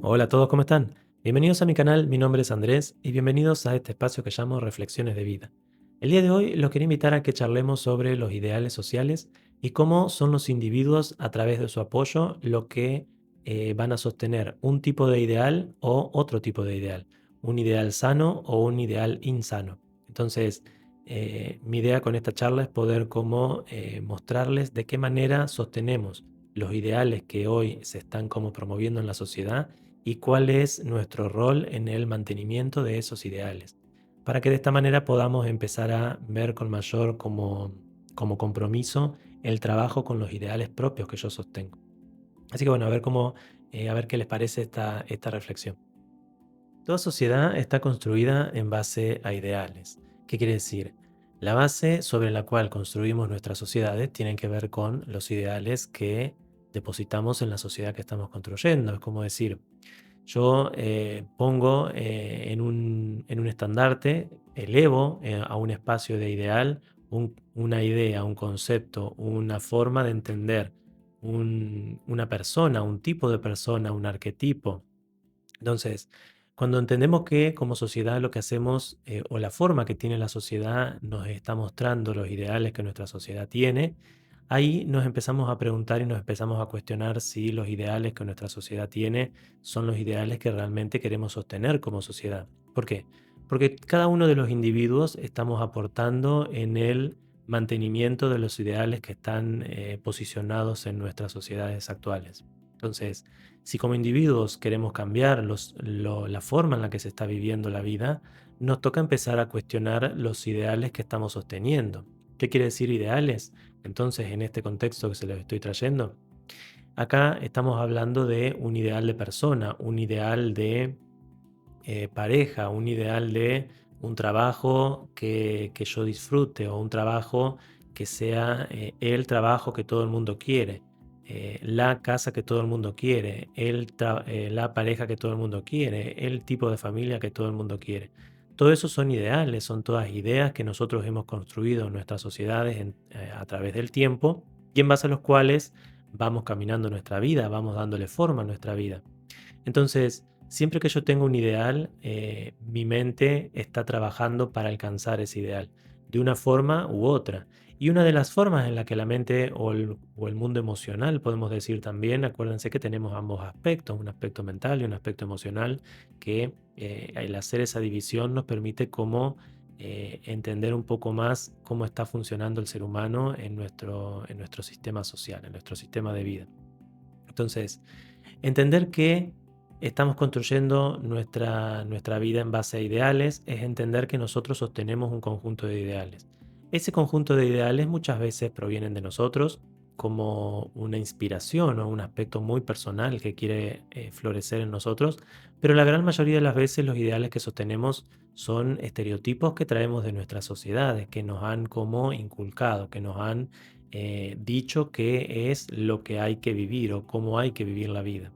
Hola a todos, ¿cómo están? Bienvenidos a mi canal, mi nombre es Andrés y bienvenidos a este espacio que llamo Reflexiones de Vida. El día de hoy los quería invitar a que charlemos sobre los ideales sociales y cómo son los individuos a través de su apoyo lo que van a sostener un tipo de ideal o otro tipo de ideal, un ideal sano o un ideal insano. Entonces, mi idea con esta charla es poder como mostrarles de qué manera sostenemos los ideales que hoy se están como promoviendo en la sociedad y cuál es nuestro rol en el mantenimiento de esos ideales, para que de esta manera podamos empezar a ver con mayor como compromiso el trabajo con los ideales propios que yo sostengo. Así que bueno, a ver a ver qué les parece esta reflexión. Toda sociedad está construida en base a ideales. ¿Qué quiere decir? La base sobre la cual construimos nuestras sociedades tienen que ver con los ideales que depositamos en la sociedad que estamos construyendo. Es como decir, yo pongo en un estandarte, elevo a un espacio de ideal una idea, un concepto, una forma de entender una persona, un tipo de persona, un arquetipo. Entonces, cuando entendemos que como sociedad lo que hacemos o la forma que tiene la sociedad nos está mostrando los ideales que nuestra sociedad tiene, ahí nos empezamos a preguntar y nos empezamos a cuestionar si los ideales que nuestra sociedad tiene son los ideales que realmente queremos sostener como sociedad. ¿Por qué? Porque cada uno de los individuos estamos aportando en el mantenimiento de los ideales que están posicionados en nuestras sociedades actuales. Entonces, si como individuos queremos cambiar la forma en la que se está viviendo la vida, nos toca empezar a cuestionar los ideales que estamos sosteniendo. ¿Qué quiere decir ideales? Entonces, en este contexto que se los estoy trayendo, acá estamos hablando de un ideal de persona, un ideal de pareja, un ideal de un trabajo que yo disfrute o un trabajo que sea el trabajo que todo el mundo quiere, la casa que todo el mundo quiere, la pareja que todo el mundo quiere, el tipo de familia que todo el mundo quiere. Todo eso son ideales, son todas ideas que nosotros hemos construido en nuestras sociedades a través del tiempo y en base a los cuales vamos caminando nuestra vida, vamos dándole forma a nuestra vida. Entonces, siempre que yo tengo un ideal, mi mente está trabajando para alcanzar ese ideal, de una forma u otra. Y una de las formas en la que la mente o el mundo emocional, podemos decir también, acuérdense que tenemos ambos aspectos, un aspecto mental y un aspecto emocional, que el hacer esa división nos permite como entender un poco más cómo está funcionando el ser humano en nuestro sistema social, en nuestro sistema de vida. Entonces, entender que estamos construyendo nuestra vida en base a ideales es entender que nosotros sostenemos un conjunto de ideales. Ese conjunto de ideales muchas veces provienen de nosotros como una inspiración o un aspecto muy personal que quiere florecer en nosotros, pero la gran mayoría de las veces los ideales que sostenemos son estereotipos que traemos de nuestras sociedades, que nos han como inculcado, que nos han dicho que es lo que hay que vivir o cómo hay que vivir la vida.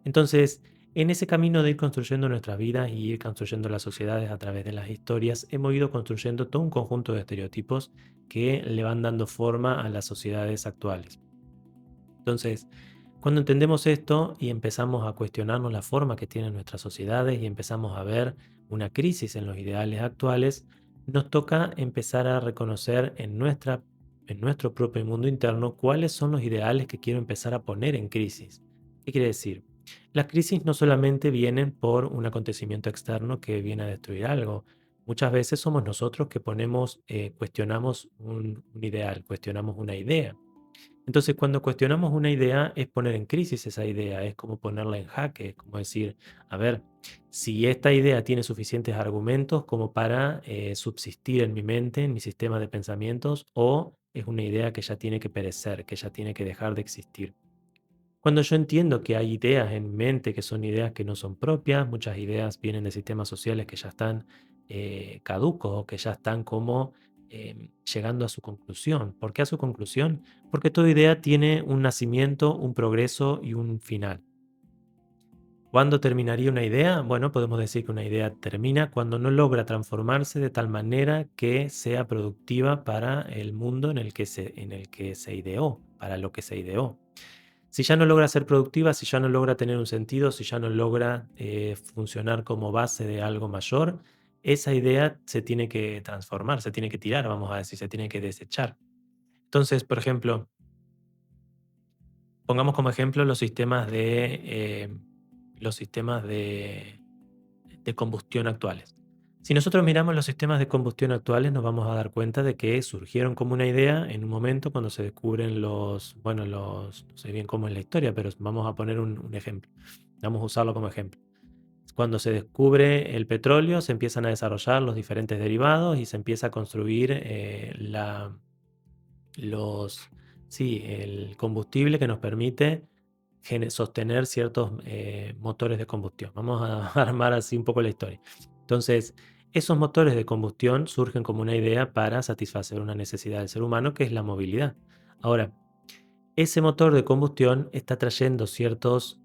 Entonces, en ese camino de ir construyendo nuestras vidas y ir construyendo las sociedades a través de las historias, hemos ido construyendo todo un conjunto de estereotipos que le van dando forma a las sociedades actuales. Entonces, cuando entendemos esto y empezamos a cuestionarnos la forma que tienen nuestras sociedades y empezamos a ver una crisis en los ideales actuales, nos toca empezar a reconocer en nuestro propio mundo interno cuáles son los ideales que quiero empezar a poner en crisis. ¿Qué quiere decir? Las crisis no solamente vienen por un acontecimiento externo que viene a destruir algo. Muchas veces somos nosotros que cuestionamos un ideal, cuestionamos una idea. Entonces, cuando cuestionamos una idea, es poner en crisis esa idea, es como ponerla en jaque, es como decir, a ver, si esta idea tiene suficientes argumentos como para subsistir en mi mente, en mi sistema de pensamientos, o es una idea que ya tiene que perecer, que ya tiene que dejar de existir. Cuando yo entiendo que hay ideas en mi mente que son ideas que no son propias, muchas ideas vienen de sistemas sociales que ya están caducos o que ya están como llegando a su conclusión. ¿Por qué a su conclusión? Porque toda idea tiene un nacimiento, un progreso y un final. ¿Cuándo terminaría una idea? Bueno, podemos decir que una idea termina cuando no logra transformarse de tal manera que sea productiva para el mundo en el que se ideó, para lo que se ideó. Si ya no logra ser productiva, si ya no logra tener un sentido, si ya no logra funcionar como base de algo mayor, esa idea se tiene que transformar, se tiene que tirar, vamos a decir, se tiene que desechar. Entonces, por ejemplo, pongamos como ejemplo los sistemas de combustión actuales. Si nosotros miramos los sistemas de combustión actuales, nos vamos a dar cuenta de que surgieron como una idea en un momento cuando se descubren no sé bien cómo es la historia, pero vamos a poner un ejemplo. Vamos a usarlo como ejemplo. Cuando se descubre el petróleo, se empiezan a desarrollar los diferentes derivados y se empieza a construir los, sí, el combustible que nos permite sostener ciertos motores de combustión. Vamos a armar así un poco la historia. Entonces, esos motores de combustión surgen como una idea para satisfacer una necesidad del ser humano, que es la movilidad. Ahora, ese motor de combustión está trayendo ciertas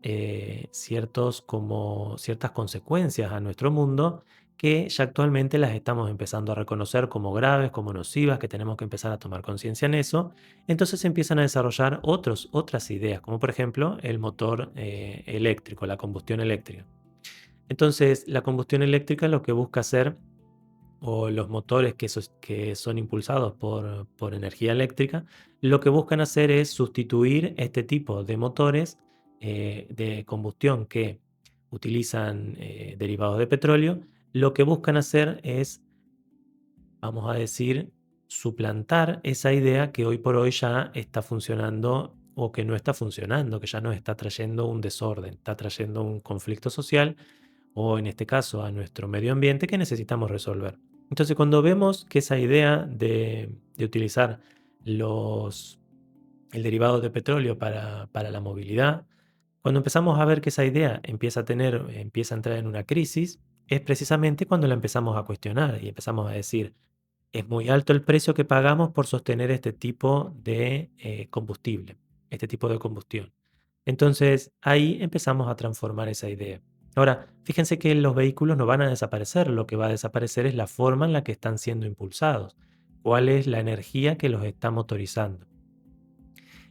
consecuencias a nuestro mundo que ya actualmente las estamos empezando a reconocer como graves, como nocivas, que tenemos que empezar a tomar conciencia en eso. Entonces se empiezan a desarrollar otras ideas, como por ejemplo el motor eléctrico, la combustión eléctrica. Entonces, la combustión eléctrica lo que busca hacer, o los motores que son impulsados por energía eléctrica, lo que buscan hacer es sustituir este tipo de motores de combustión que utilizan derivados de petróleo. Lo que buscan hacer es, vamos a decir, suplantar esa idea que hoy por hoy ya está funcionando o que no está funcionando, que ya nos está trayendo un desorden, está trayendo un conflicto social o en este caso a nuestro medio ambiente que necesitamos resolver. Entonces, cuando vemos que esa idea de utilizar los, el derivado de petróleo para la movilidad, cuando empezamos a ver que esa idea empieza a entrar en una crisis, es precisamente cuando la empezamos a cuestionar y empezamos a decir, es muy alto el precio que pagamos por sostener este tipo de combustible, este tipo de combustión. Entonces ahí empezamos a transformar esa idea. Ahora, fíjense que los vehículos no van a desaparecer, lo que va a desaparecer es la forma en la que están siendo impulsados, cuál es la energía que los está motorizando.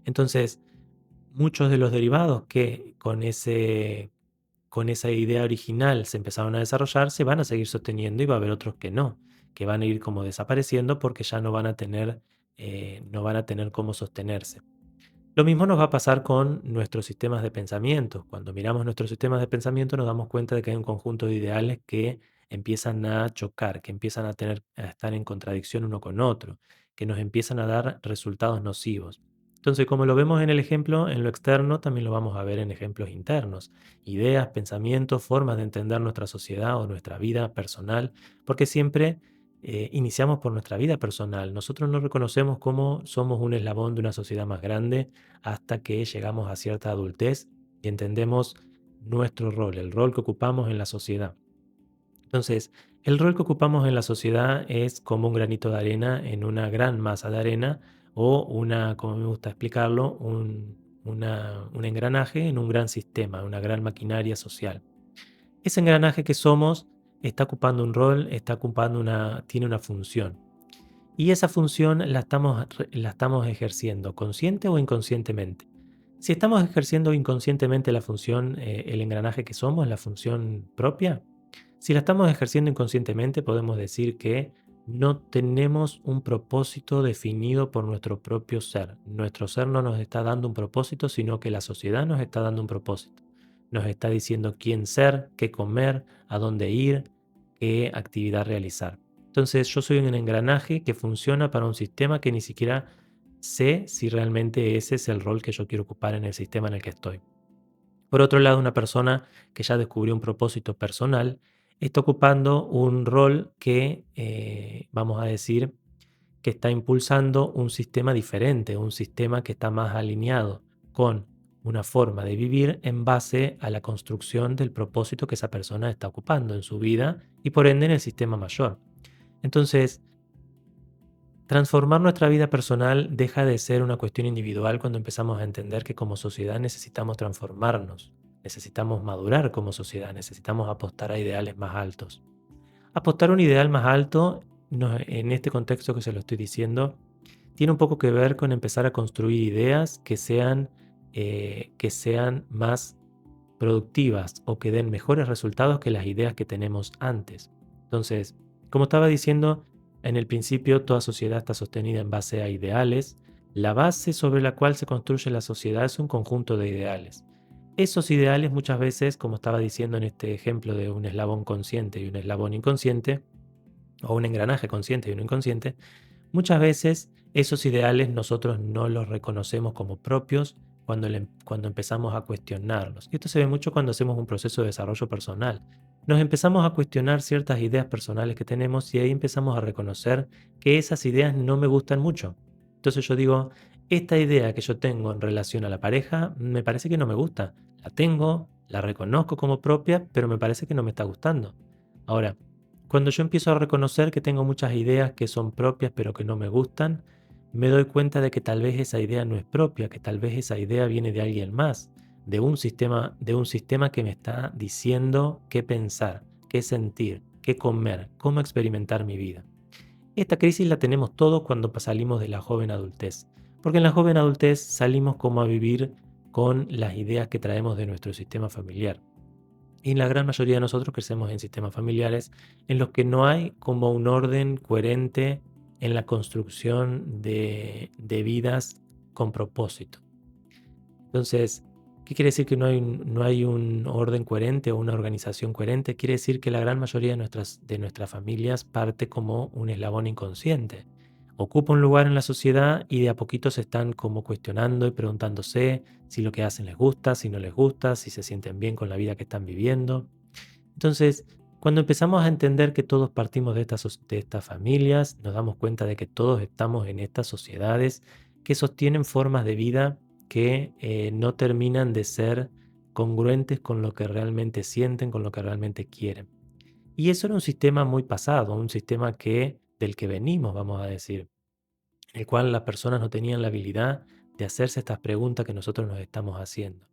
Entonces, muchos de los derivados que con esa idea original se empezaron a desarrollar, se van a seguir sosteniendo y va a haber otros que no, que van a ir como desapareciendo porque ya no van a tener cómo sostenerse. Lo mismo nos va a pasar con nuestros sistemas de pensamiento. Cuando miramos nuestros sistemas de pensamiento nos damos cuenta de que hay un conjunto de ideales que empiezan a chocar, que empiezan a estar en contradicción uno con otro, que nos empiezan a dar resultados nocivos. Entonces, como lo vemos en el ejemplo, en lo externo, también lo vamos a ver en ejemplos internos. Ideas, pensamientos, formas de entender nuestra sociedad o nuestra vida personal, porque siempre iniciamos por nuestra vida personal. Nosotros no reconocemos cómo somos un eslabón de una sociedad más grande hasta que llegamos a cierta adultez y entendemos nuestro rol, el rol que ocupamos en la sociedad. Entonces, el rol que ocupamos en la sociedad es como un granito de arena en una gran masa de arena o como me gusta explicarlo, un engranaje en un gran sistema, una gran maquinaria social. Ese engranaje que somos está ocupando un rol, tiene una función. Y esa función la estamos ejerciendo consciente o inconscientemente. Si estamos ejerciendo inconscientemente la función, el engranaje que somos, la función propia, si la estamos ejerciendo inconscientemente, podemos decir que no tenemos un propósito definido por nuestro propio ser. Nuestro ser no nos está dando un propósito, sino que la sociedad nos está dando un propósito. Nos está diciendo quién ser, qué comer, a dónde ir, qué actividad realizar. Entonces yo soy un engranaje que funciona para un sistema que ni siquiera sé si realmente ese es el rol que yo quiero ocupar en el sistema en el que estoy. Por otro lado, una persona que ya descubrió un propósito personal está ocupando un rol que, vamos a decir, que está impulsando un sistema diferente, un sistema que está más alineado con una forma de vivir en base a la construcción del propósito que esa persona está ocupando en su vida y por ende en el sistema mayor. Entonces, transformar nuestra vida personal deja de ser una cuestión individual cuando empezamos a entender que como sociedad necesitamos transformarnos, necesitamos madurar como sociedad, necesitamos apostar a ideales más altos. Apostar a un ideal más alto, en este contexto que se lo estoy diciendo, tiene un poco que ver con empezar a construir ideas que sean que sean más productivas o que den mejores resultados que las ideas que tenemos antes. Entonces, como estaba diciendo, en el principio toda sociedad está sostenida en base a ideales. La base sobre la cual se construye la sociedad es un conjunto de ideales. Esos ideales muchas veces, como estaba diciendo en este ejemplo de un eslabón consciente y un eslabón inconsciente, o un engranaje consciente y uno inconsciente, muchas veces esos ideales nosotros no los reconocemos como propios cuando empezamos a cuestionarlos. Y esto se ve mucho cuando hacemos un proceso de desarrollo personal. Nos empezamos a cuestionar ciertas ideas personales que tenemos y ahí empezamos a reconocer que esas ideas no me gustan mucho. Entonces yo digo, esta idea que yo tengo en relación a la pareja me parece que no me gusta. La tengo, la reconozco como propia, pero me parece que no me está gustando. Ahora, cuando yo empiezo a reconocer que tengo muchas ideas que son propias pero que no me gustan, me doy cuenta de que tal vez esa idea no es propia, que tal vez esa idea viene de alguien más, de un sistema que me está diciendo qué pensar, qué sentir, qué comer, cómo experimentar mi vida. Esta crisis la tenemos todos cuando salimos de la joven adultez, porque en la joven adultez salimos como a vivir con las ideas que traemos de nuestro sistema familiar. Y la gran mayoría de nosotros crecemos en sistemas familiares en los que no hay como un orden coherente en la construcción de vidas con propósito. Entonces, ¿qué quiere decir que no hay un orden coherente o una organización coherente? Quiere decir que la gran mayoría de nuestras familias parte como un eslabón inconsciente. Ocupa un lugar en la sociedad y de a poquito se están como cuestionando y preguntándose si lo que hacen les gusta, si no les gusta, si se sienten bien con la vida que están viviendo. Entonces, cuando empezamos a entender que todos partimos de estas familias, nos damos cuenta de que todos estamos en estas sociedades que sostienen formas de vida que no terminan de ser congruentes con lo que realmente sienten, con lo que realmente quieren. Y eso era un sistema muy pasado, un sistema del que venimos, vamos a decir, en el cual las personas no tenían la habilidad de hacerse estas preguntas que nosotros nos estamos haciendo.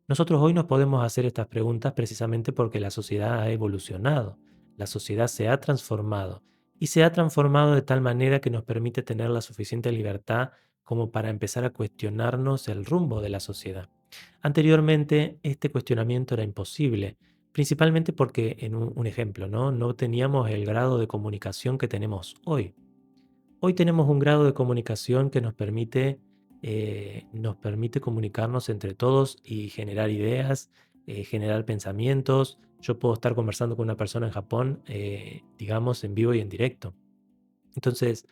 Nosotros hoy nos podemos hacer estas preguntas precisamente porque la sociedad ha evolucionado, la sociedad se ha transformado y se ha transformado de tal manera que nos permite tener la suficiente libertad como para empezar a cuestionarnos el rumbo de la sociedad. Anteriormente, este cuestionamiento era imposible, principalmente porque, en un ejemplo, no teníamos el grado de comunicación que tenemos hoy. Hoy tenemos un grado de comunicación que nos permite comunicarnos entre todos y generar ideas, generar pensamientos. Yo puedo estar conversando con una persona en Japón, digamos, en vivo y en directo. Entonces,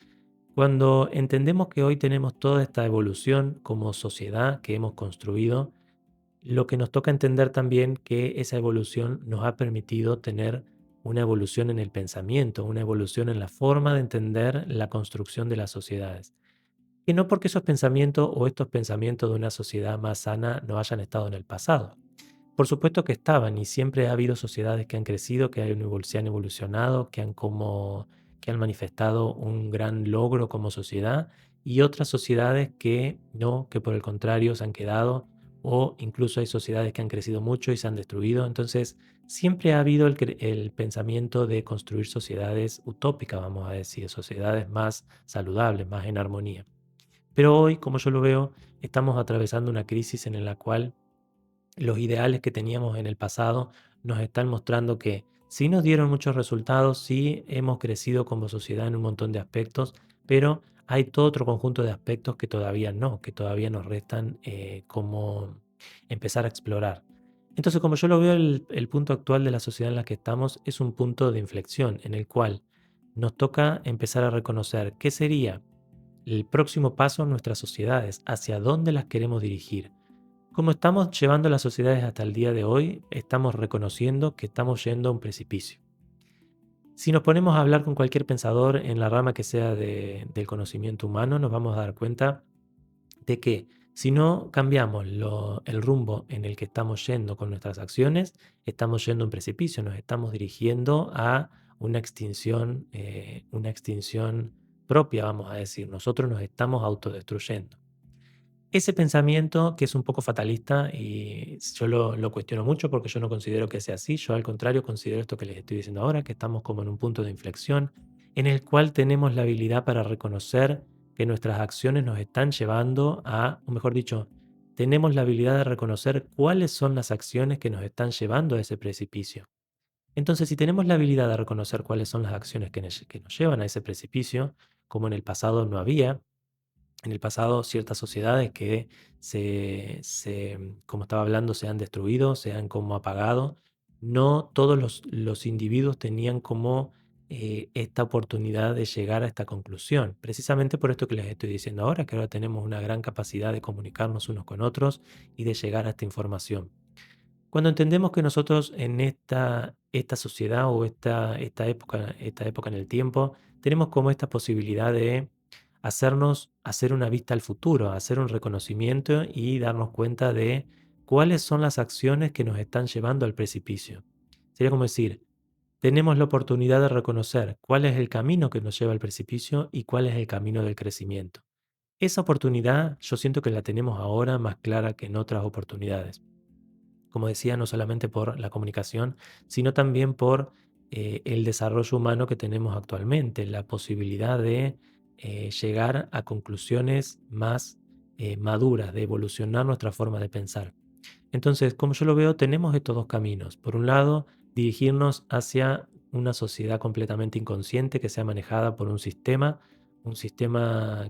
cuando entendemos que hoy tenemos toda esta evolución como sociedad que hemos construido, lo que nos toca entender también que esa evolución nos ha permitido tener una evolución en el pensamiento, una evolución en la forma de entender la construcción de las sociedades. Y no porque esos pensamientos o estos pensamientos de una sociedad más sana no hayan estado en el pasado. Por supuesto que estaban y siempre ha habido sociedades que han crecido, se han evolucionado, que han manifestado un gran logro como sociedad y otras sociedades que no, que por el contrario se han quedado o incluso hay sociedades que han crecido mucho y se han destruido. Entonces, siempre ha habido el pensamiento de construir sociedades utópicas, vamos a decir, sociedades más saludables, más en armonía. Pero hoy, como yo lo veo, estamos atravesando una crisis en la cual los ideales que teníamos en el pasado nos están mostrando que sí nos dieron muchos resultados, sí hemos crecido como sociedad en un montón de aspectos, pero hay todo otro conjunto de aspectos que todavía no, que todavía nos restan como empezar a explorar. Entonces, como yo lo veo, el punto actual de la sociedad en la que estamos es un punto de inflexión en el cual nos toca empezar a reconocer qué sería el próximo paso en nuestras sociedades, hacia dónde las queremos dirigir. Como estamos llevando las sociedades hasta el día de hoy, estamos reconociendo que estamos yendo a un precipicio. Si nos ponemos a hablar con cualquier pensador en la rama que sea del conocimiento humano, nos vamos a dar cuenta de que si no cambiamos el rumbo en el que estamos yendo con nuestras acciones, estamos yendo a un precipicio, nos estamos dirigiendo a una extinción propia, vamos a decir. Nosotros nos estamos autodestruyendo. Ese pensamiento que es un poco fatalista y yo lo cuestiono mucho porque yo no considero que sea así, yo al contrario considero esto que les estoy diciendo ahora, que estamos como en un punto de inflexión en el cual tenemos la habilidad para reconocer que nuestras acciones nos están llevando a, o mejor dicho, tenemos la habilidad de reconocer cuáles son las acciones que nos están llevando a ese precipicio. Entonces, si tenemos la habilidad de reconocer cuáles son las acciones que nos llevan a ese precipicio, como en el pasado no había, en el pasado ciertas sociedades que como estaba hablando, se han destruido, se han como apagado. No todos los individuos tenían como esta oportunidad de llegar a esta conclusión. Precisamente por esto que les estoy diciendo ahora, que ahora tenemos una gran capacidad de comunicarnos unos con otros y de llegar a esta información. Cuando entendemos que nosotros en esta sociedad o esta época en el tiempo, tenemos como esta posibilidad de hacer una vista al futuro, hacer un reconocimiento y darnos cuenta de cuáles son las acciones que nos están llevando al precipicio. Sería como decir, tenemos la oportunidad de reconocer cuál es el camino que nos lleva al precipicio y cuál es el camino del crecimiento. Esa oportunidad yo siento que la tenemos ahora más clara que en otras oportunidades. Como decía, no solamente por la comunicación, sino también por el desarrollo humano que tenemos actualmente, la posibilidad de llegar a conclusiones más maduras, de evolucionar nuestra forma de pensar. Entonces, como yo lo veo, tenemos estos dos caminos. Por un lado, dirigirnos hacia una sociedad completamente inconsciente que sea manejada por un sistema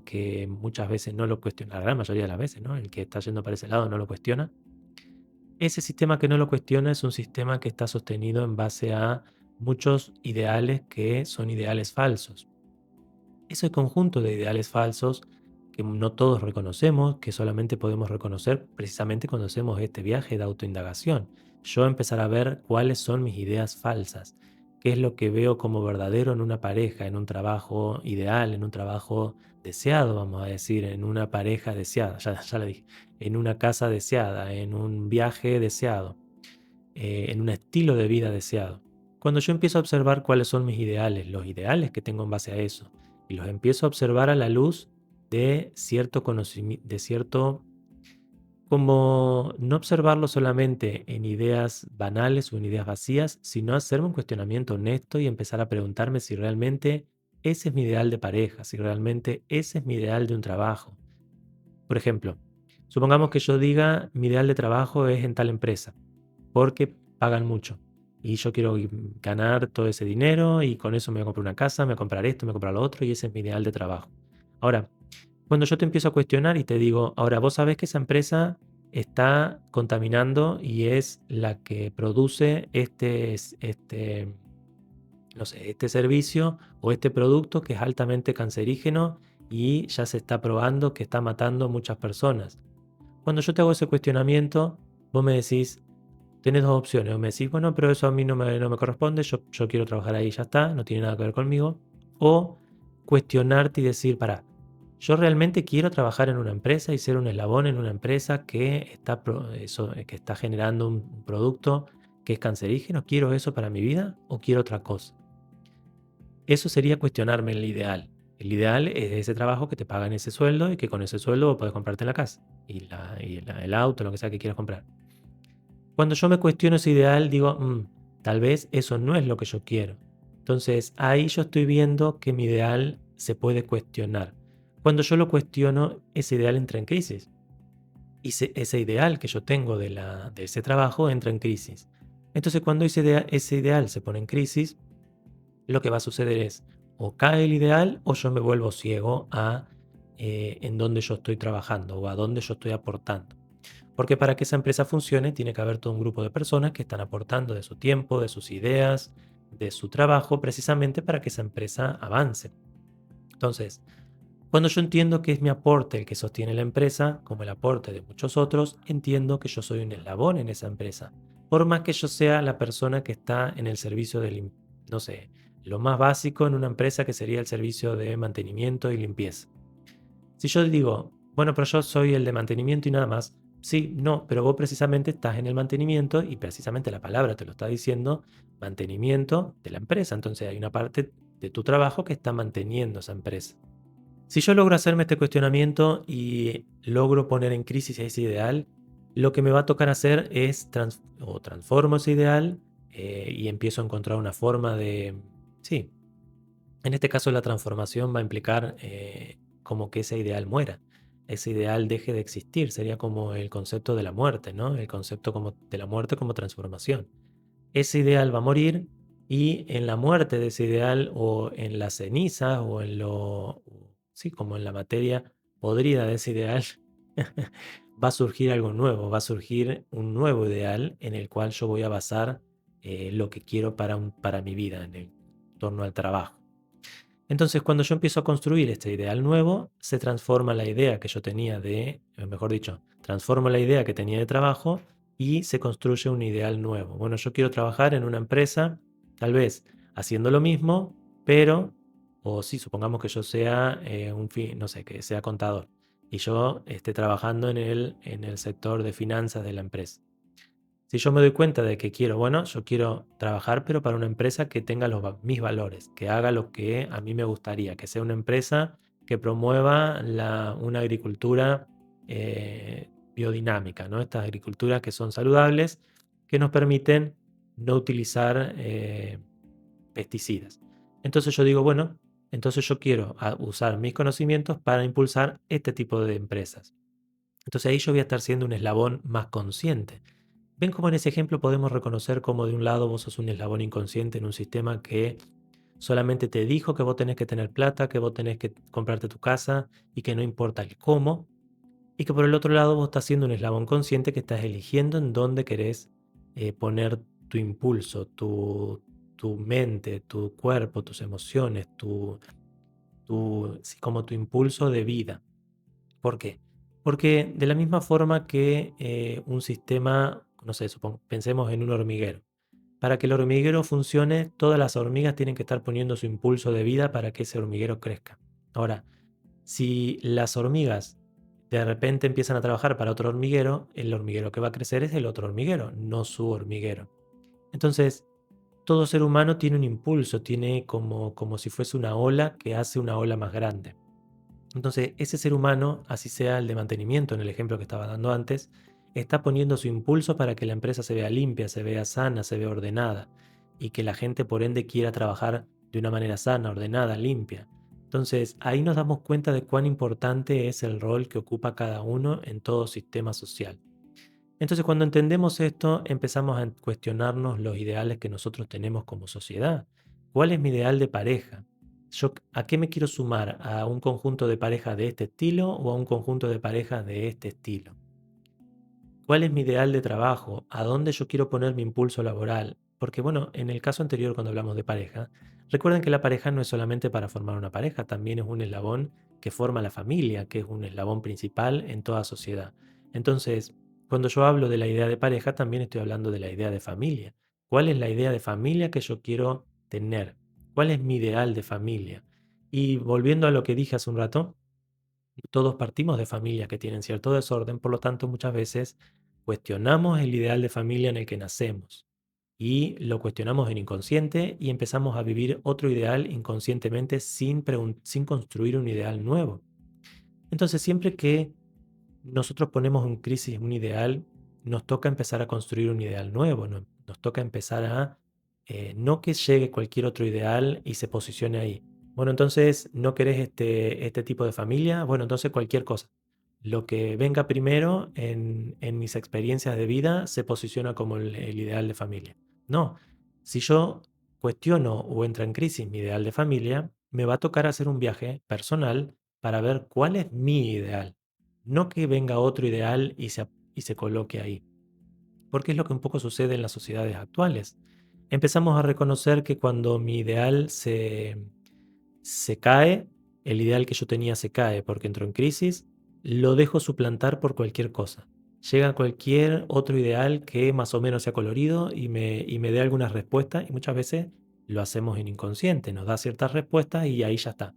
que muchas veces no lo cuestiona, la gran mayoría de las veces, ¿no? El que está yendo para ese lado no lo cuestiona. Ese sistema que no lo cuestiona es un sistema que está sostenido en base a muchos ideales que son ideales falsos. Ese conjunto de ideales falsos que no todos reconocemos, que solamente podemos reconocer precisamente cuando hacemos este viaje de autoindagación. Yo empezar a ver cuáles son mis ideas falsas, qué es lo que veo como verdadero en una pareja, en un trabajo ideal, en un trabajo deseado, vamos a decir, en una pareja deseada, ya lo dije, en una casa deseada, en un viaje deseado, en un estilo de vida deseado. Cuando yo empiezo a observar cuáles son mis ideales, los ideales que tengo en base a eso, y los empiezo a observar a la luz de cierto conocimiento, de cierto, como no observarlo solamente en ideas banales o en ideas vacías, sino hacerme un cuestionamiento honesto y empezar a preguntarme si realmente ese es mi ideal de pareja, si realmente ese es mi ideal de un trabajo. Por ejemplo, supongamos que yo diga mi ideal de trabajo es en tal empresa porque pagan mucho. Y yo quiero ganar todo ese dinero y con eso me voy a comprar una casa, me voy a comprar esto, me voy a comprar lo otro y ese es mi ideal de trabajo. Ahora, cuando yo te empiezo a cuestionar y te digo, ahora vos sabés que esa empresa está contaminando y es la que produce no sé, este servicio o este producto que es altamente cancerígeno y ya se está probando que está matando muchas personas. Cuando yo te hago ese cuestionamiento, vos me decís, tenés dos opciones. O me decís, bueno, pero eso a mí no me corresponde, yo quiero trabajar ahí y ya está, no tiene nada que ver conmigo. O cuestionarte y decir, para, yo realmente quiero trabajar en una empresa y ser un eslabón en una empresa que está generando un producto que es cancerígeno. ¿Quiero eso para mi vida o quiero otra cosa? Eso sería cuestionarme el ideal. El ideal es ese trabajo que te pagan ese sueldo y que con ese sueldo vos podés comprarte la casa el auto, lo que sea que quieras comprar. Cuando yo me cuestiono ese ideal, digo, tal vez eso no es lo que yo quiero. Entonces ahí yo estoy viendo que mi ideal se puede cuestionar. Cuando yo lo cuestiono, ese ideal entra en crisis. Y ese ideal que yo tengo de ese trabajo entra en crisis. Entonces cuando ese ideal se pone en crisis, lo que va a suceder es o cae el ideal o yo me vuelvo ciego a en dónde yo estoy trabajando o a dónde yo estoy aportando. Porque para que esa empresa funcione tiene que haber todo un grupo de personas que están aportando de su tiempo, de sus ideas, de su trabajo, precisamente para que esa empresa avance. Entonces, cuando yo entiendo que es mi aporte el que sostiene la empresa, como el aporte de muchos otros, entiendo que yo soy un eslabón en esa empresa. Por más que yo sea la persona que está en el servicio no sé, lo más básico en una empresa que sería el servicio de mantenimiento y limpieza. Si yo digo, bueno, pero yo soy el de mantenimiento y nada más, sí, no, pero vos precisamente estás en el mantenimiento y precisamente la palabra te lo está diciendo, mantenimiento de la empresa. Entonces hay una parte de tu trabajo que está manteniendo esa empresa. Si yo logro hacerme este cuestionamiento y logro poner en crisis ese ideal, lo que me va a tocar hacer es transformo ese ideal y empiezo a encontrar una forma de, sí, en este caso la transformación va a implicar como que ese ideal muera. ese ideal deje de existir. Sería como el concepto de la muerte, ¿no? El concepto como de la muerte como transformación. Ese ideal va a morir y en la muerte de ese ideal o en las cenizas o sí, como en la materia podrida de ese ideal, va a surgir algo nuevo, va a surgir un nuevo ideal en el cual yo voy a basar lo que quiero para mi vida en torno al trabajo. Entonces, cuando yo empiezo a construir este ideal nuevo, se transforma la idea que yo tenía mejor dicho, transformo la idea que tenía de trabajo y se construye un ideal nuevo. Bueno, yo quiero trabajar en una empresa, tal vez haciendo lo mismo, pero, o sí, supongamos que yo sea no sé, que sea contador y yo esté trabajando en el sector de finanzas de la empresa. Si yo me doy cuenta de que quiero, bueno, yo quiero trabajar, pero para una empresa que tenga mis valores, que haga lo que a mí me gustaría, que sea una empresa que promueva una agricultura biodinámica, ¿no? Estas agriculturas que son saludables, que nos permiten no utilizar pesticidas. Entonces yo digo, bueno, entonces yo quiero usar mis conocimientos para impulsar este tipo de empresas. Entonces ahí yo voy a estar siendo un eslabón más consciente. ¿Ven cómo en ese ejemplo podemos reconocer cómo de un lado vos sos un eslabón inconsciente en un sistema que solamente te dijo que vos tenés que tener plata, que vos tenés que comprarte tu casa y que no importa el cómo? Y que por el otro lado vos estás siendo un eslabón consciente que estás eligiendo en dónde querés poner tu impulso, tu mente, tu cuerpo, tus emociones, sí, como tu impulso de vida. ¿Por qué? Porque de la misma forma que un sistema, no sé, pensemos en un hormiguero. Para que el hormiguero funcione, todas las hormigas tienen que estar poniendo su impulso de vida para que ese hormiguero crezca. Ahora, si las hormigas de repente empiezan a trabajar para otro hormiguero, el hormiguero que va a crecer es el otro hormiguero, no su hormiguero. Entonces, todo ser humano tiene un impulso, tiene como si fuese una ola que hace una ola más grande. Entonces, ese ser humano, así sea el de mantenimiento en el ejemplo que estaba dando antes, está poniendo su impulso para que la empresa se vea limpia, se vea sana, se vea ordenada y que la gente por ende quiera trabajar de una manera sana, ordenada, limpia. Entonces, ahí nos damos cuenta de cuán importante es el rol que ocupa cada uno en todo sistema social. Entonces, cuando entendemos esto, empezamos a cuestionarnos los ideales que nosotros tenemos como sociedad. ¿Cuál es mi ideal de pareja? ¿A qué me quiero sumar? ¿A un conjunto de parejas de este estilo o a un conjunto de parejas de este estilo? ¿Cuál es mi ideal de trabajo? ¿A dónde yo quiero poner mi impulso laboral? Porque bueno, en el caso anterior cuando hablamos de pareja, recuerden que la pareja no es solamente para formar una pareja, también es un eslabón que forma la familia, que es un eslabón principal en toda sociedad. Entonces, cuando yo hablo de la idea de pareja, también estoy hablando de la idea de familia. ¿Cuál es la idea de familia que yo quiero tener? ¿Cuál es mi ideal de familia? Y volviendo a lo que dije hace un rato, todos partimos de familias que tienen cierto desorden, por lo tanto muchas veces cuestionamos el ideal de familia en el que nacemos y lo cuestionamos en inconsciente y empezamos a vivir otro ideal inconscientemente sin construir un ideal nuevo. Entonces siempre que nosotros ponemos en crisis un ideal, nos toca empezar a construir un ideal nuevo, nos toca empezar a, no que llegue cualquier otro ideal y se posicione ahí. Bueno, entonces, ¿no querés este tipo de familia? Bueno, entonces cualquier cosa. Lo que venga primero en mis experiencias de vida se posiciona como el ideal de familia. No, si yo cuestiono o entra en crisis mi ideal de familia, me va a tocar hacer un viaje personal para ver cuál es mi ideal. No que venga otro ideal y se coloque ahí, porque es lo que un poco sucede en las sociedades actuales. Empezamos a reconocer que cuando mi ideal se cae, el ideal que yo tenía se cae porque entró en crisis, lo dejo suplantar por cualquier cosa. Llega cualquier otro ideal que más o menos sea colorido y me dé algunas respuestas y muchas veces lo hacemos en inconsciente, nos da ciertas respuestas y ahí ya está.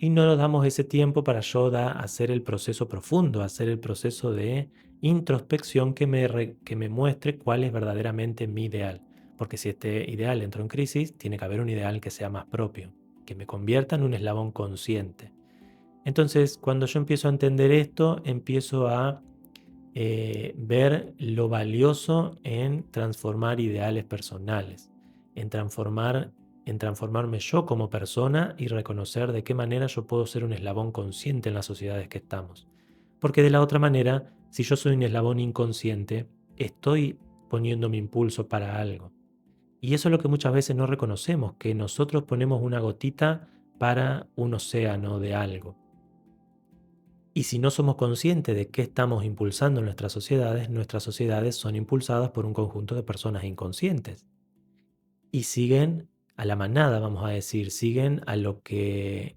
Y no nos damos ese tiempo para yo hacer el proceso profundo, hacer el proceso de introspección que me muestre cuál es verdaderamente mi ideal. Porque si este ideal entró en crisis, tiene que haber un ideal que sea más propio, que me convierta en un eslabón consciente. Entonces, cuando yo empiezo a entender esto, empiezo a ver lo valioso en transformar ideales personales, en transformarme yo como persona y reconocer de qué manera yo puedo ser un eslabón consciente en las sociedades que estamos. Porque de la otra manera, si yo soy un eslabón inconsciente, estoy poniendo mi impulso para algo. Y eso es lo que muchas veces no reconocemos, que nosotros ponemos una gotita para un océano de algo. Y si no somos conscientes de qué estamos impulsando en nuestras sociedades son impulsadas por un conjunto de personas inconscientes. Y siguen a la manada, vamos a decir, siguen a lo que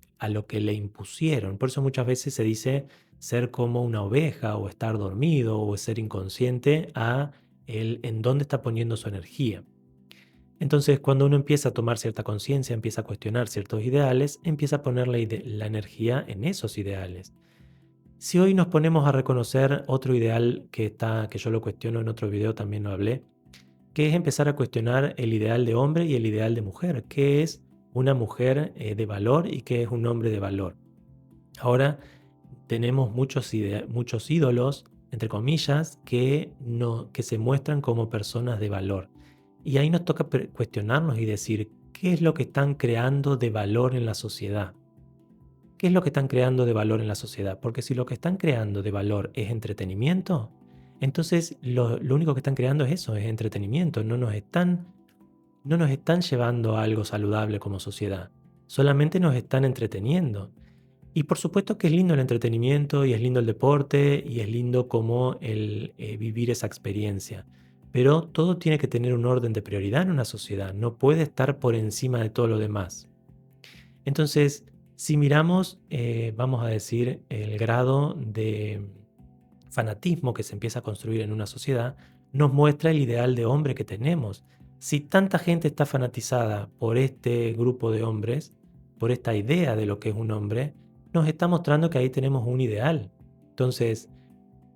le impusieron. Por eso muchas veces se dice ser como una oveja o estar dormido o ser inconsciente a el en dónde está poniendo su energía. Entonces, cuando uno empieza a tomar cierta conciencia, empieza a cuestionar ciertos ideales, empieza a poner la energía en esos ideales. Si hoy nos ponemos a reconocer otro ideal que yo lo cuestiono en otro video, también lo hablé, que es empezar a cuestionar el ideal de hombre y el ideal de mujer, qué es una mujer de valor y qué es un hombre de valor. Ahora tenemos muchos ídolos, entre comillas, que se muestran como personas de valor. Y ahí nos toca cuestionarnos y decir, ¿qué es lo que están creando de valor en la sociedad? ¿Qué es lo que están creando de valor en la sociedad? Porque si lo que están creando de valor es entretenimiento, entonces lo único que están creando es eso, es entretenimiento. No nos están llevando a algo saludable como sociedad. Solamente nos están entreteniendo. Y por supuesto que es lindo el entretenimiento y es lindo el deporte y es lindo como el vivir esa experiencia. Pero todo tiene que tener un orden de prioridad en una sociedad. No puede estar por encima de todo lo demás. Entonces, si miramos, vamos a decir, el grado de fanatismo que se empieza a construir en una sociedad, nos muestra el ideal de hombre que tenemos. Si tanta gente está fanatizada por este grupo de hombres, por esta idea de lo que es un hombre, nos está mostrando que ahí tenemos un ideal. Entonces,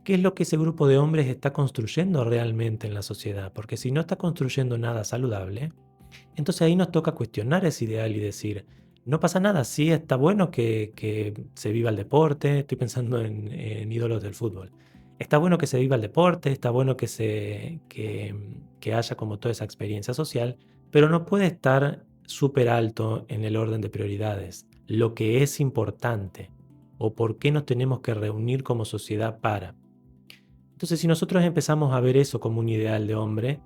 ¿qué es lo que ese grupo de hombres está construyendo realmente en la sociedad? Porque si no está construyendo nada saludable, entonces ahí nos toca cuestionar ese ideal y decir, no pasa nada, sí está bueno que se viva el deporte, estoy pensando en ídolos del fútbol. Está bueno que se viva el deporte, está bueno que haya como toda esa experiencia social, pero no puede estar súper alto en el orden de prioridades, lo que es importante o por qué nos tenemos que reunir como sociedad para. Entonces, si nosotros empezamos a ver eso como un ideal de hombre,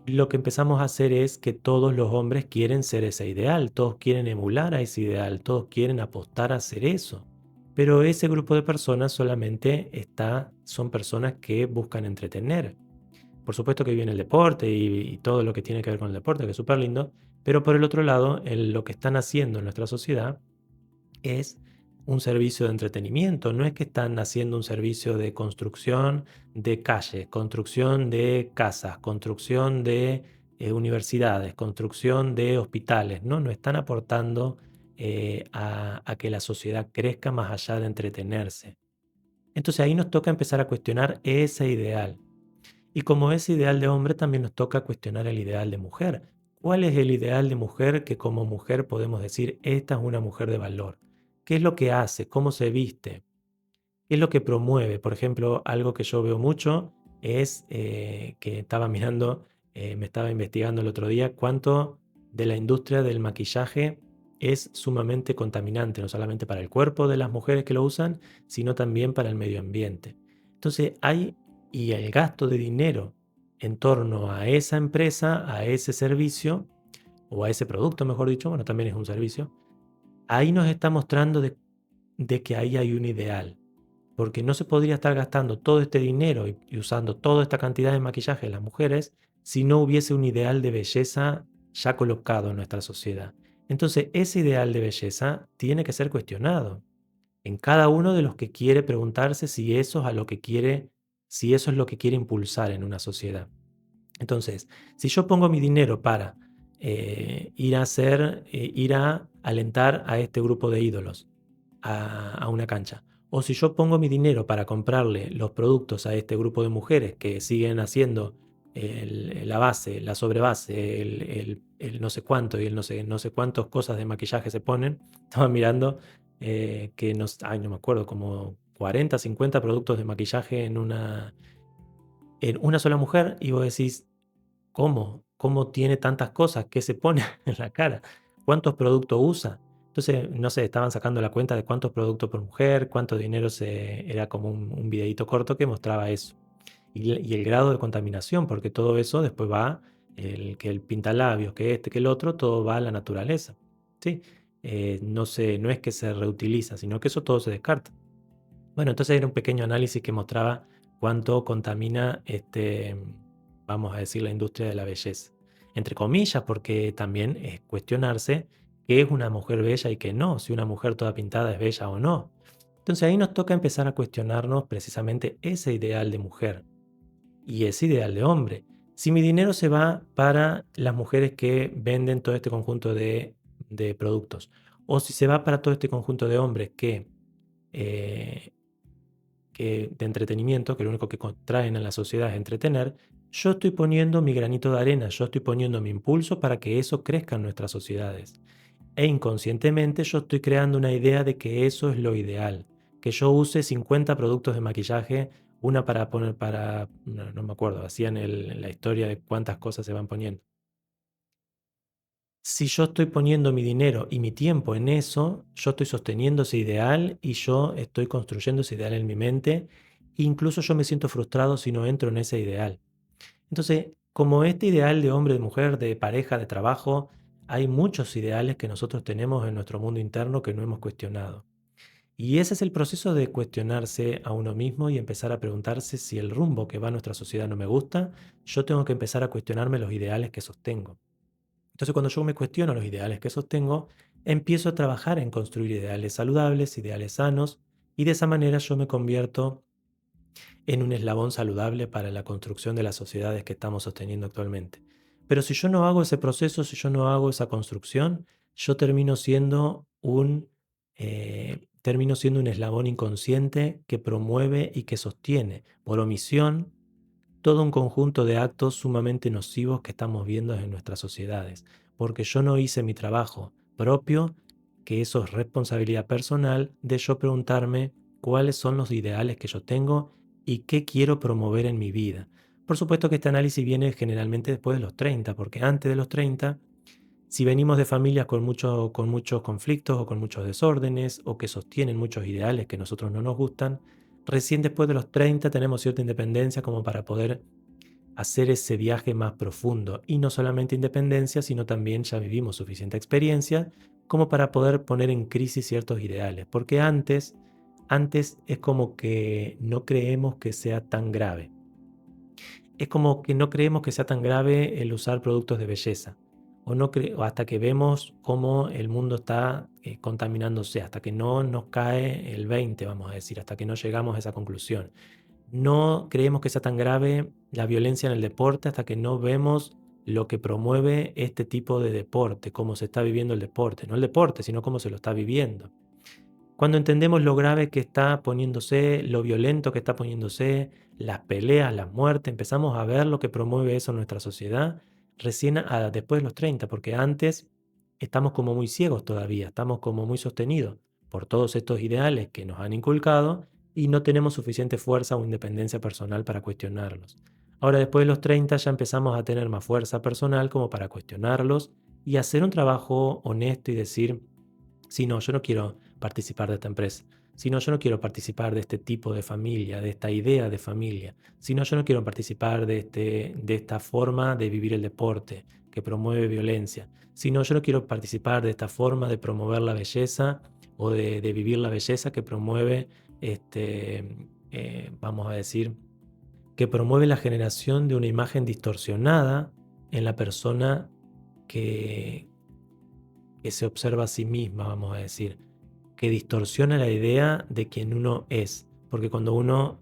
lo que empezamos a hacer es que todos los hombres quieren ser ese ideal, todos quieren emular a ese ideal, todos quieren apostar a hacer eso. Pero ese grupo de personas solamente son personas que buscan entretener. Por supuesto que viene el deporte y todo lo que tiene que ver con el deporte, que es súper lindo, pero por el otro lado, lo que están haciendo en nuestra sociedad es un servicio de entretenimiento, no es que están haciendo un servicio de construcción de calles, construcción de casas, construcción de universidades, construcción de hospitales, no están aportando a que la sociedad crezca más allá de entretenerse. Entonces ahí nos toca empezar a cuestionar ese ideal. Y como ese ideal de hombre, también nos toca cuestionar el ideal de mujer. ¿Cuál es el ideal de mujer que como mujer podemos decir, esta es una mujer de valor? ¿Qué es lo que hace? ¿Cómo se viste? ¿Qué es lo que promueve? Por ejemplo, algo que yo veo mucho es que estaba mirando, me estaba investigando el otro día, cuánto de la industria del maquillaje es sumamente contaminante, no solamente para el cuerpo de las mujeres que lo usan, sino también para el medio ambiente. Entonces y el gasto de dinero en torno a esa empresa, a ese servicio, o a ese producto, mejor dicho, bueno, también es un servicio, ahí nos está mostrando de que ahí hay un ideal. Porque no se podría estar gastando todo este dinero y usando toda esta cantidad de maquillaje en las mujeres si no hubiese un ideal de belleza ya colocado en nuestra sociedad. Entonces, ese ideal de belleza tiene que ser cuestionado en cada uno de los que quiere preguntarse si eso es a lo que quiere, si eso es lo que quiere impulsar en una sociedad. Entonces, si yo pongo mi dinero para ir a alentar a este grupo de ídolos a una cancha, o si yo pongo mi dinero para comprarle los productos a este grupo de mujeres que siguen haciendo la base, la sobrebase, el no sé cuánto y el no sé cuántas cosas de maquillaje se ponen, estaba mirando que no me acuerdo, como 40, 50 productos de maquillaje en una sola mujer, y vos decís, ¿cómo? ¿Cómo tiene tantas cosas? ¿Qué se pone en la cara? ¿Cuántos productos usa? Entonces, no sé, estaban sacando la cuenta de cuántos productos por mujer, cuánto dinero era como un videíto corto que mostraba eso. Y el grado de contaminación, porque todo eso después va, que el pintalabios, que este, que el otro, todo va a la naturaleza. ¿Sí? No es que se reutiliza, sino que eso todo se descarta. Bueno, entonces era un pequeño análisis que mostraba cuánto contamina, vamos a decir, la industria de la belleza. Entre comillas, porque también es cuestionarse qué es una mujer bella y qué no, si una mujer toda pintada es bella o no. Entonces ahí nos toca empezar a cuestionarnos precisamente ese ideal de mujer y ese ideal de hombre. Si mi dinero se va para las mujeres que venden todo este conjunto de productos, o si se va para todo este conjunto de hombres eh, que de entretenimiento, que lo único que traen a la sociedad es entretener, yo estoy poniendo mi granito de arena, yo estoy poniendo mi impulso para que eso crezca en nuestras sociedades. E inconscientemente yo estoy creando una idea de que eso es lo ideal, que yo use 50 productos de maquillaje, una para poner para, no me acuerdo, hacían la historia de cuántas cosas se van poniendo. Si yo estoy poniendo mi dinero y mi tiempo en eso, yo estoy sosteniendo ese ideal y yo estoy construyendo ese ideal en mi mente. Incluso yo me siento frustrado si no entro en ese ideal. Entonces, como este ideal de hombre, de mujer, de pareja, de trabajo, hay muchos ideales que nosotros tenemos en nuestro mundo interno que no hemos cuestionado. Y ese es el proceso de cuestionarse a uno mismo y empezar a preguntarse si el rumbo que va nuestra sociedad no me gusta, yo tengo que empezar a cuestionarme los ideales que sostengo. Entonces, cuando yo me cuestiono los ideales que sostengo, empiezo a trabajar en construir ideales saludables, ideales sanos, y de esa manera yo me convierto en un eslabón saludable para la construcción de las sociedades que estamos sosteniendo actualmente. Pero si yo no hago ese proceso, si yo no hago esa construcción, yo termino siendo un eslabón inconsciente que promueve y que sostiene por omisión todo un conjunto de actos sumamente nocivos que estamos viendo en nuestras sociedades, porque yo no hice mi trabajo propio, que eso es responsabilidad personal de yo preguntarme cuáles son los ideales que yo tengo y qué quiero promover en mi vida. Por supuesto que este análisis viene generalmente después de los 30, porque antes de los 30, si venimos de familias con muchos conflictos o con muchos desórdenes o que sostienen muchos ideales que a nosotros no nos gustan, recién después de los 30 tenemos cierta independencia como para poder hacer ese viaje más profundo. Y no solamente independencia, sino también ya vivimos suficiente experiencia como para poder poner en crisis ciertos ideales. Porque antes es como que no creemos que sea tan grave. Es como que no creemos que sea tan grave el usar productos de belleza. O hasta que vemos cómo el mundo está contaminándose, hasta que no nos cae el 20, vamos a decir, hasta que no llegamos a esa conclusión. No creemos que sea tan grave la violencia en el deporte hasta que no vemos lo que promueve este tipo de deporte, cómo se está viviendo el deporte. No el deporte, sino cómo se lo está viviendo. Cuando entendemos lo grave que está poniéndose, lo violento que está poniéndose, las peleas, las muertes, empezamos a ver lo que promueve eso en nuestra sociedad recién después de los 30, porque antes estamos como muy ciegos todavía, estamos como muy sostenidos por todos estos ideales que nos han inculcado y no tenemos suficiente fuerza o independencia personal para cuestionarlos. Ahora, después de los 30 ya empezamos a tener más fuerza personal como para cuestionarlos y hacer un trabajo honesto y decir, si no, yo no quiero participar de esta empresa. Si no, yo no quiero participar de este tipo de familia, de esta idea de familia. Si no, yo no quiero participar de esta forma de vivir el deporte que promueve violencia. Si no, yo no quiero participar de esta forma de promover la belleza o de vivir la belleza que promueve, vamos a decir, que promueve la generación de una imagen distorsionada en la persona que, que se observa a sí misma, vamos a decir, que distorsiona la idea de quién uno es. Porque cuando uno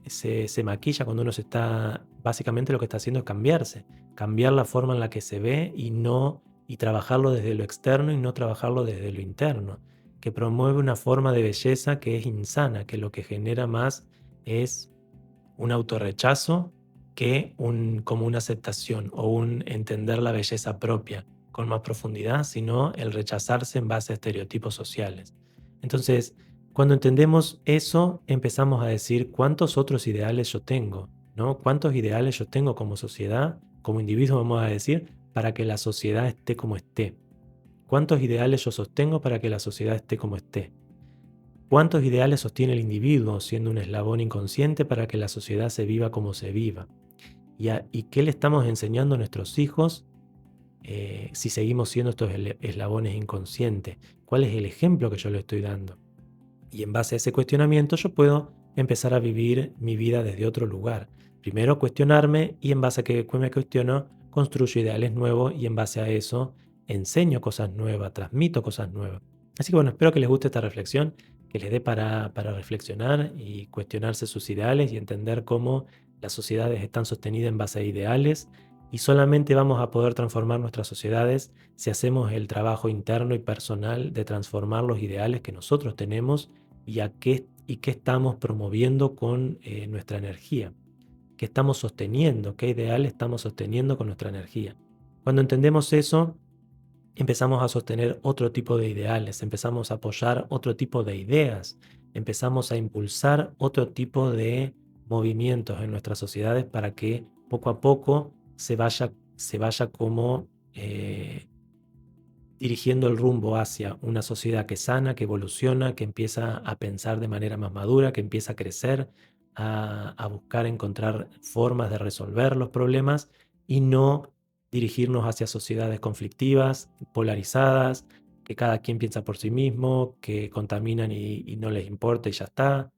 se maquilla, cuando uno se está, básicamente lo que está haciendo es cambiarse, cambiar la forma en la que se ve y trabajarlo desde lo externo y no trabajarlo desde lo interno, que promueve una forma de belleza que es insana, que lo que genera más es un autorrechazo que como una aceptación o un entender la belleza propia con más profundidad, sino el rechazarse en base a estereotipos sociales. Entonces, cuando entendemos eso, empezamos a decir cuántos otros ideales yo tengo, ¿no? ¿Cuántos ideales yo tengo como sociedad, como individuo, vamos a decir, para que la sociedad esté como esté? ¿Cuántos ideales yo sostengo para que la sociedad esté como esté? ¿Cuántos ideales sostiene el individuo siendo un eslabón inconsciente para que la sociedad se viva como se viva? ¿Y qué le estamos enseñando a nuestros hijos si seguimos siendo estos eslabones inconscientes? ¿Cuál es el ejemplo que yo le estoy dando? Y en base a ese cuestionamiento yo puedo empezar a vivir mi vida desde otro lugar. Primero cuestionarme y en base a que me cuestiono construyo ideales nuevos y en base a eso enseño cosas nuevas, transmito cosas nuevas. Así que bueno, espero que les guste esta reflexión, que les dé para reflexionar y cuestionarse sus ideales y entender cómo las sociedades están sostenidas en base a ideales y solamente vamos a poder transformar nuestras sociedades si hacemos el trabajo interno y personal de transformar los ideales que nosotros tenemos y qué estamos promoviendo con nuestra energía, qué estamos sosteniendo, qué ideal estamos sosteniendo con nuestra energía. Cuando entendemos eso, empezamos a sostener otro tipo de ideales, empezamos a apoyar otro tipo de ideas, empezamos a impulsar otro tipo de movimientos en nuestras sociedades para que poco a poco se vaya como dirigiendo el rumbo hacia una sociedad que sana, que evoluciona, que empieza a pensar de manera más madura, que empieza a crecer, a buscar encontrar formas de resolver los problemas y no dirigirnos hacia sociedades conflictivas, polarizadas, que cada quien piensa por sí mismo, que contaminan y no les importa y ya está.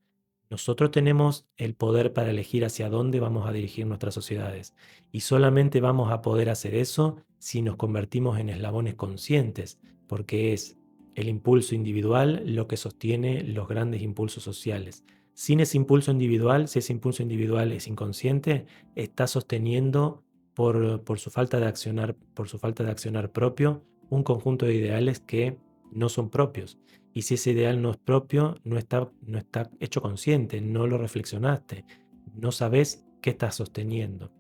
Nosotros tenemos el poder para elegir hacia dónde vamos a dirigir nuestras sociedades y solamente vamos a poder hacer eso si nos convertimos en eslabones conscientes, porque es el impulso individual lo que sostiene los grandes impulsos sociales. Sin ese impulso individual, si ese impulso individual es inconsciente, está sosteniendo por su falta de accionar, por su falta de accionar propio, un conjunto de ideales que no son propios. Y si ese ideal no es propio, no está hecho consciente, no lo reflexionaste, no sabes qué estás sosteniendo.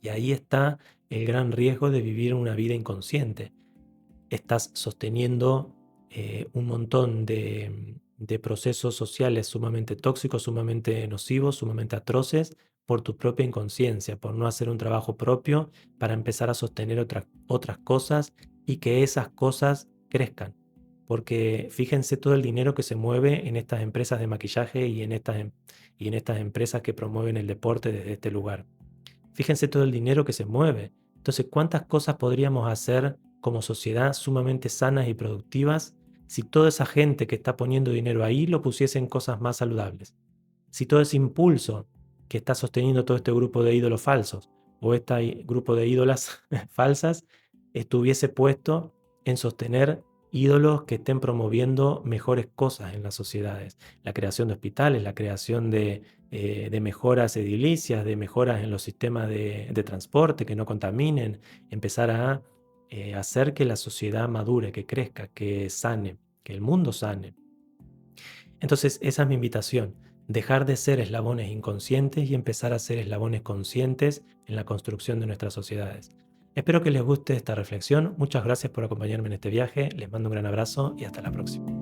Y ahí está el gran riesgo de vivir una vida inconsciente. Estás sosteniendo un montón de procesos sociales sumamente tóxicos, sumamente nocivos, sumamente atroces por tu propia inconsciencia, por no hacer un trabajo propio para empezar a sostener otras cosas y que esas cosas crezcan. Porque fíjense todo el dinero que se mueve en estas empresas de maquillaje y en estas empresas que promueven el deporte desde este lugar. Fíjense todo el dinero que se mueve. Entonces, ¿cuántas cosas podríamos hacer como sociedad sumamente sanas y productivas si toda esa gente que está poniendo dinero ahí lo pusiese en cosas más saludables? Si todo ese impulso que está sosteniendo todo este grupo de ídolos falsos o este grupo de ídolas falsas estuviese puesto en sostener ídolos que estén promoviendo mejores cosas en las sociedades, la creación de hospitales, la creación de mejoras edilicias, de mejoras en los sistemas de transporte que no contaminen, empezar a hacer que la sociedad madure, que crezca, que sane, que el mundo sane. Entonces, esa es mi invitación, dejar de ser eslabones inconscientes y empezar a ser eslabones conscientes en la construcción de nuestras sociedades. Espero que les guste esta reflexión. Muchas gracias por acompañarme en este viaje. Les mando un gran abrazo y hasta la próxima.